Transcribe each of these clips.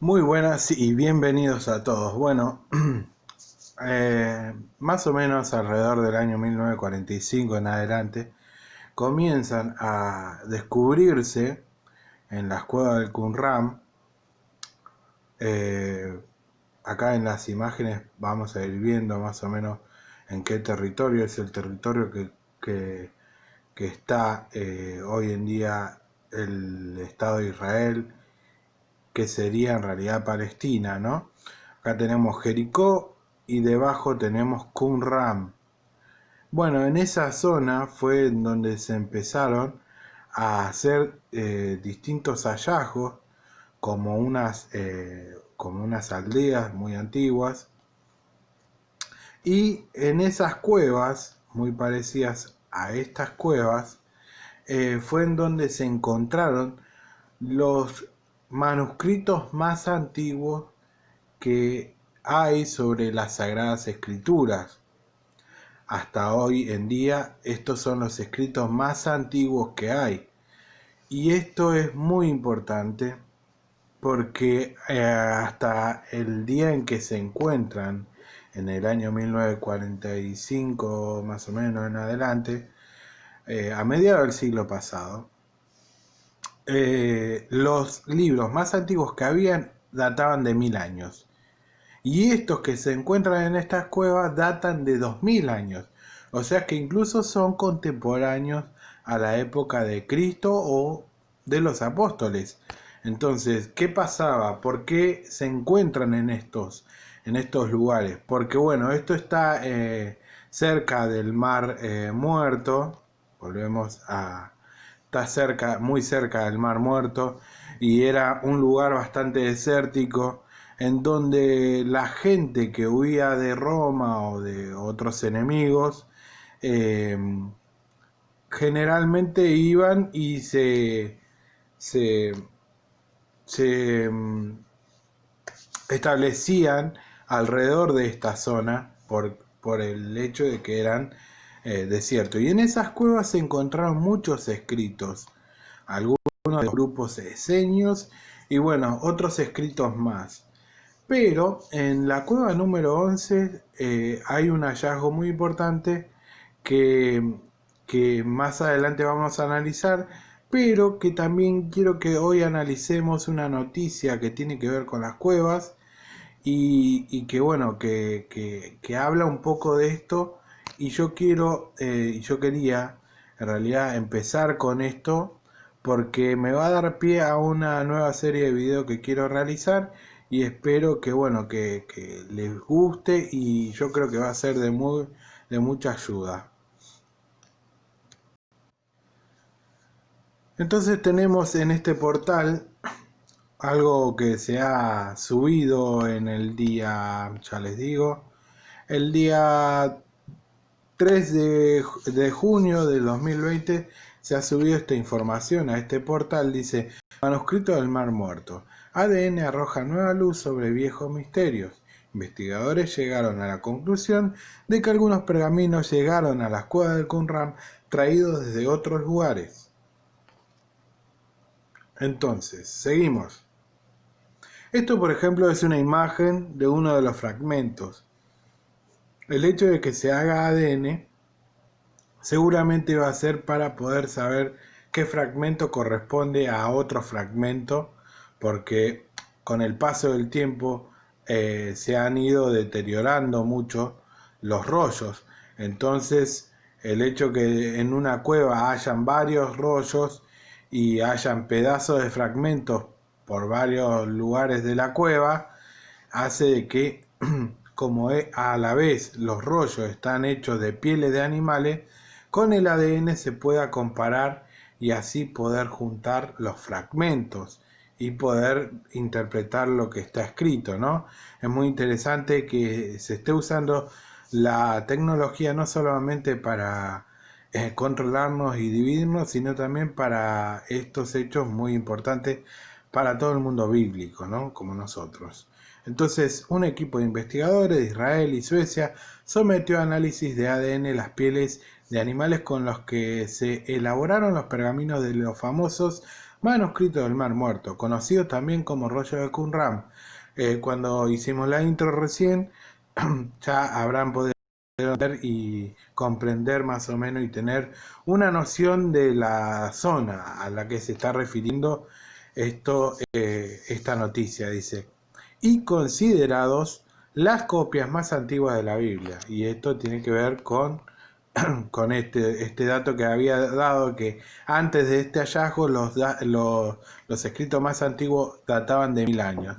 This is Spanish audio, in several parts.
Muy buenas y bienvenidos a todos. Bueno, más o menos alrededor del año 1945 en adelante, comienzan a descubrirse en las cuevas del Qumran. eh, Acá en las imágenes vamos a ir viendo más o menos en qué territorio es el territorio que, que está hoy en día el Estado de Israel, que sería en realidad Palestina, ¿no? Acá tenemos Jericó y debajo tenemos Qumran. Bueno, en esa zona fue en donde se empezaron a hacer distintos hallazgos, como unas aldeas muy antiguas. Y en esas cuevas, muy parecidas a estas cuevas, fue en donde se encontraron los manuscritos más antiguos que hay sobre las Sagradas Escrituras. Hasta hoy en día estos son los escritos más antiguos que hay. Y esto es muy importante porque hasta el día en que se encuentran, en el año 1945 más o menos en adelante, a mediados del siglo pasado, los libros más antiguos que habían databan de 1000 años. Y estos que se encuentran en estas cuevas datan de 2000 años. O sea que incluso son contemporáneos a la época de Cristo o de los apóstoles. Entonces, ¿qué pasaba? ¿Por qué se encuentran en estos lugares? Porque bueno, esto está cerca del Mar Muerto. Volvemos a... Está cerca, muy cerca del Mar Muerto, y era un lugar bastante desértico en donde la gente que huía de Roma o de otros enemigos eh, generalmente iban y se, se establecían alrededor de esta zona por el hecho de que eran desiertos. Y en esas cuevas se encontraron muchos escritos, algunos de grupos esenios y bueno, otros escritos más. Pero en la cueva número 11 hay un hallazgo muy importante que, que más adelante vamos a analizar, pero que también quiero que hoy analicemos una noticia que tiene que ver con las cuevas y que bueno, que habla un poco de esto. Y yo quería en realidad empezar con esto porque me va a dar pie a una nueva serie de videos que quiero realizar, y espero que bueno, que les guste, y yo creo que va a ser de mucha ayuda. Entonces tenemos en este portal algo que se ha subido en el día, ya les digo, el día 3 de junio del 2020 se ha subido esta información a este portal. Dice: manuscrito del Mar Muerto. ADN arroja nueva luz sobre viejos misterios. Investigadores llegaron a la conclusión de que algunos pergaminos llegaron a las cuevas del Qumran traídos desde otros lugares. Entonces, seguimos. Esto, por ejemplo, es una imagen de uno de los fragmentos. El hecho de que se haga ADN seguramente va a ser para poder saber qué fragmento corresponde a otro fragmento, porque con el paso del tiempo se han ido deteriorando mucho los rollos. Entonces, el hecho que en una cueva hayan varios rollos y hayan pedazos de fragmentos por varios lugares de la cueva hace de que, como a la vez los rollos están hechos de pieles de animales, con el ADN se pueda comparar y así poder juntar los fragmentos y poder interpretar lo que está escrito, ¿no? Es muy interesante que se esté usando la tecnología no solamente para controlarnos y dividirnos, sino también para estos hechos muy importantes para todo el mundo bíblico, ¿no? Como nosotros. Entonces, un equipo de investigadores de Israel y Suecia sometió a análisis de ADN las pieles de animales con los que se elaboraron los pergaminos de los famosos Manuscrito del Mar Muerto, conocido también como rollo de Qumran. Cuando hicimos la intro recién, ya habrán podido ver y comprender más o menos y tener una noción de la zona a la que se está refiriendo esta noticia. Dice, y considerados las copias más antiguas de la Biblia. Y esto tiene que ver con este dato que había dado, que antes de este hallazgo los escritos más antiguos databan de 1000 años.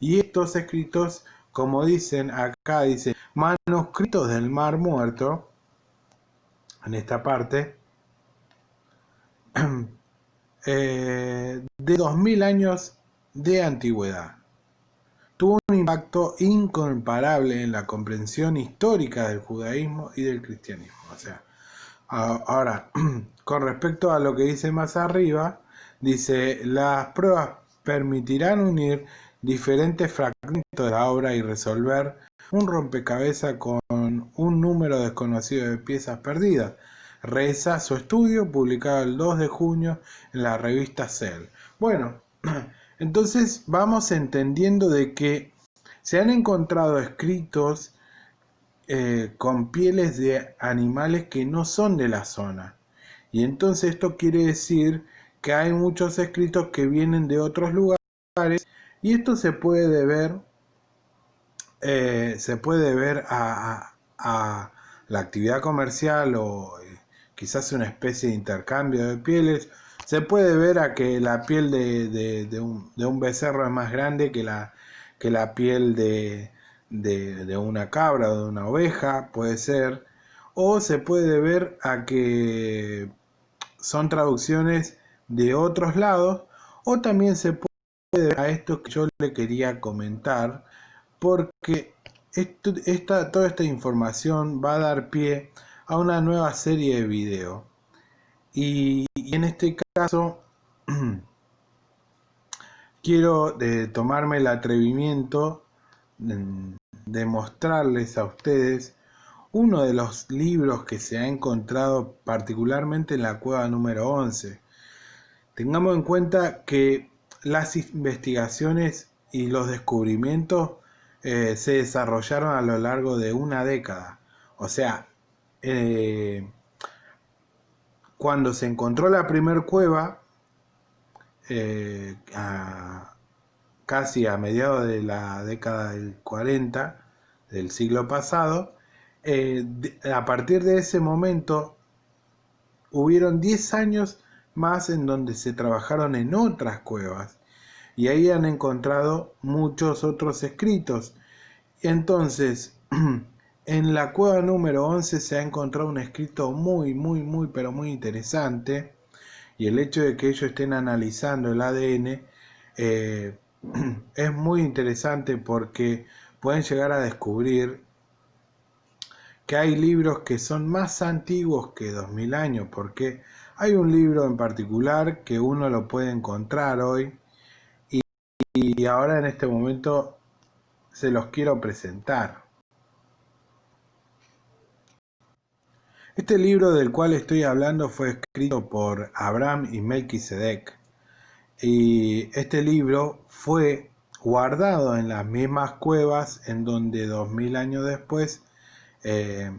Y estos escritos, como dicen acá, dice manuscritos del Mar Muerto, en esta parte, de 2000 años de antigüedad. Tuvo un impacto incomparable en la comprensión histórica del judaísmo y del cristianismo. O sea, ahora, con respecto a lo que dice más arriba, dice, las pruebas permitirán unir diferentes fragmentos de la obra y resolver un rompecabezas con un número desconocido de piezas perdidas. Reza su estudio, publicado el 2 de junio en la revista Cell. Bueno, entonces vamos entendiendo de que se han encontrado escritos con pieles de animales que no son de la zona. Y entonces esto quiere decir que hay muchos escritos que vienen de otros lugares, y esto se puede ver a la actividad comercial o quizás una especie de intercambio de pieles. Se puede ver a que la piel de un becerro es más grande que la piel de una cabra o de una oveja, puede ser. O se puede ver a que son traducciones de otros lados, o también se puede ver a esto que yo le quería comentar, porque toda esta información va a dar pie a una nueva serie de videos. Y en este caso quiero tomarme el atrevimiento de mostrarles a ustedes uno de los libros que se ha encontrado particularmente en la cueva número 11. Tengamos en cuenta que las investigaciones y los descubrimientos se desarrollaron a lo largo de una década. O sea, cuando se encontró la primer cueva, casi a mediados de la década del 40 del siglo pasado, a partir de ese momento hubieron 10 años más en donde se trabajaron en otras cuevas, y ahí han encontrado muchos otros escritos. Entonces, en la cueva número 11 se ha encontrado un escrito muy, pero muy interesante, y el hecho de que ellos estén analizando el ADN es muy interesante, porque pueden llegar a descubrir que hay libros que son más antiguos que 2000 años, porque hay un libro en particular que uno lo puede encontrar hoy, y ahora en este momento se los quiero presentar. Este libro del cual estoy hablando fue escrito por Abraham y Melquisedec, y este libro fue guardado en las mismas cuevas en donde 2000 años después, eh,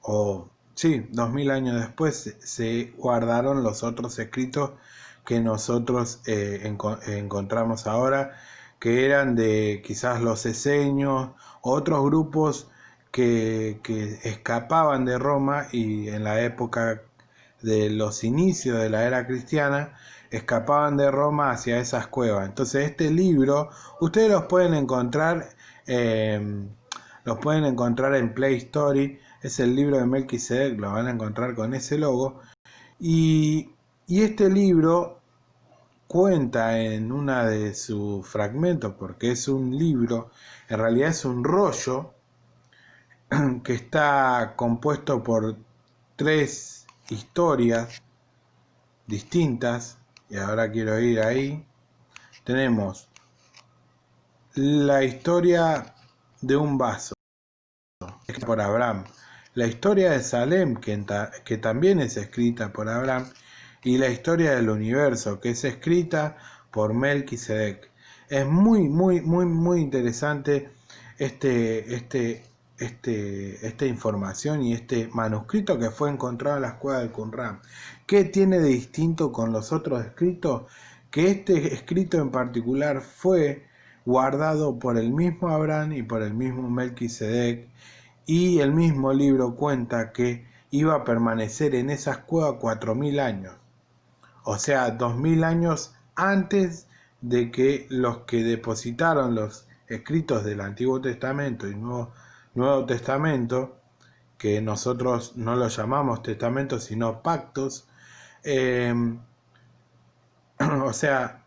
2000 años después se guardaron los otros escritos que nosotros encontramos ahora, que eran de quizás los eseños, otros grupos que escapaban de Roma, y en la época de los inicios de la era cristiana escapaban de Roma hacia esas cuevas. Entonces este libro ustedes los pueden encontrar en Play Story. Es el libro de Melquisedec, lo van a encontrar con ese logo. Y este libro cuenta en una de sus fragmentos, porque es un libro, en realidad es un rollo que está compuesto por 3 historias distintas, y ahora quiero ir ahí. Tenemos la historia de un vaso, escrita por Abraham, la historia de Salem, que también es escrita por Abraham, y la historia del universo, que es escrita por Melquisedec. Es muy interesante esta información y este manuscrito que fue encontrado en las cuevas del Qumran. ¿Qué tiene de distinto con los otros escritos? Que este escrito en particular fue guardado por el mismo Abraham y por el mismo Melquisedec, y el mismo libro cuenta que iba a permanecer en esas cuevas 4000 años, o sea, 2000 años antes de que los que depositaron los escritos del Antiguo Testamento y Nuevo Testamento, que nosotros no los llamamos testamentos sino pactos, eh, o sea,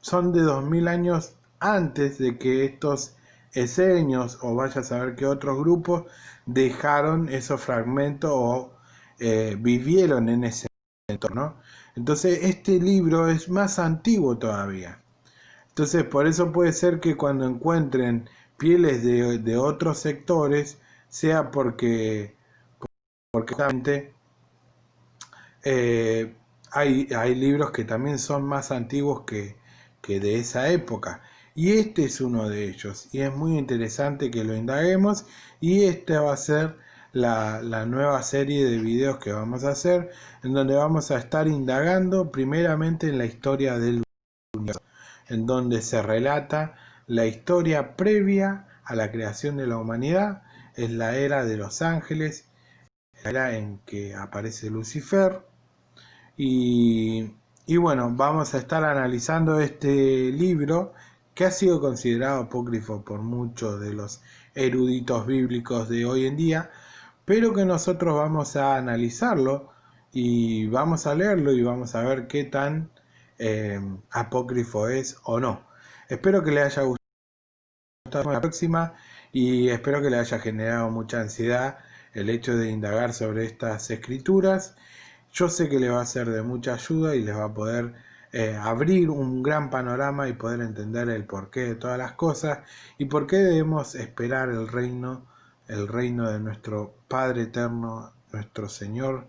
son de 2000 años antes de que estos eseños o vaya a saber que otros grupos dejaron esos fragmentos o vivieron en ese entorno, ¿no? Entonces este libro es más antiguo todavía. Entonces por eso puede ser que cuando encuentren pieles de otros sectores sea porque justamente eh, hay libros que también son más antiguos que de esa época. Y este es uno de ellos. Y es muy interesante que lo indaguemos. Y esta va a ser la nueva serie de videos que vamos a hacer, en donde vamos a estar indagando primeramente en la historia del universo, en donde se relata la historia previa a la creación de la humanidad, en la era de los ángeles, la era en que aparece Lucifer, y bueno, vamos a estar analizando este libro que ha sido considerado apócrifo por muchos de los eruditos bíblicos de hoy en día, pero que nosotros vamos a analizarlo y vamos a leerlo y vamos a ver qué tan apócrifo es o no. Espero que le haya gustado la próxima y espero que le haya generado mucha ansiedad el hecho de indagar sobre estas escrituras. Yo sé que le va a ser de mucha ayuda y les va a poder abrir un gran panorama y poder entender el porqué de todas las cosas y por qué debemos esperar el reino de nuestro Padre eterno, nuestro Señor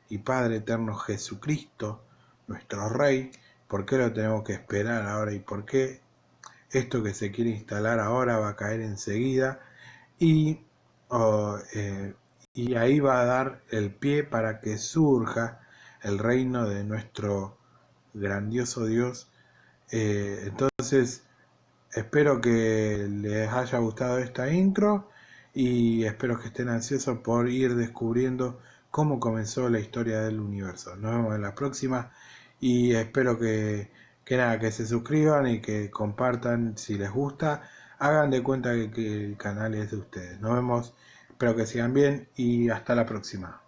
y Padre eterno Jesucristo, nuestro Rey. ¿Por qué lo tenemos que esperar ahora y por qué esto que se quiere instalar ahora va a caer enseguida? Y y ahí va a dar el pie para que surja el reino de nuestro grandioso Dios. Entonces, espero que les haya gustado esta intro y espero que estén ansiosos por ir descubriendo cómo comenzó la historia del universo. Nos vemos en la próxima y espero que se suscriban y que compartan si les gusta. Hagan de cuenta que el canal es de ustedes. Nos vemos, espero que sigan bien y hasta la próxima.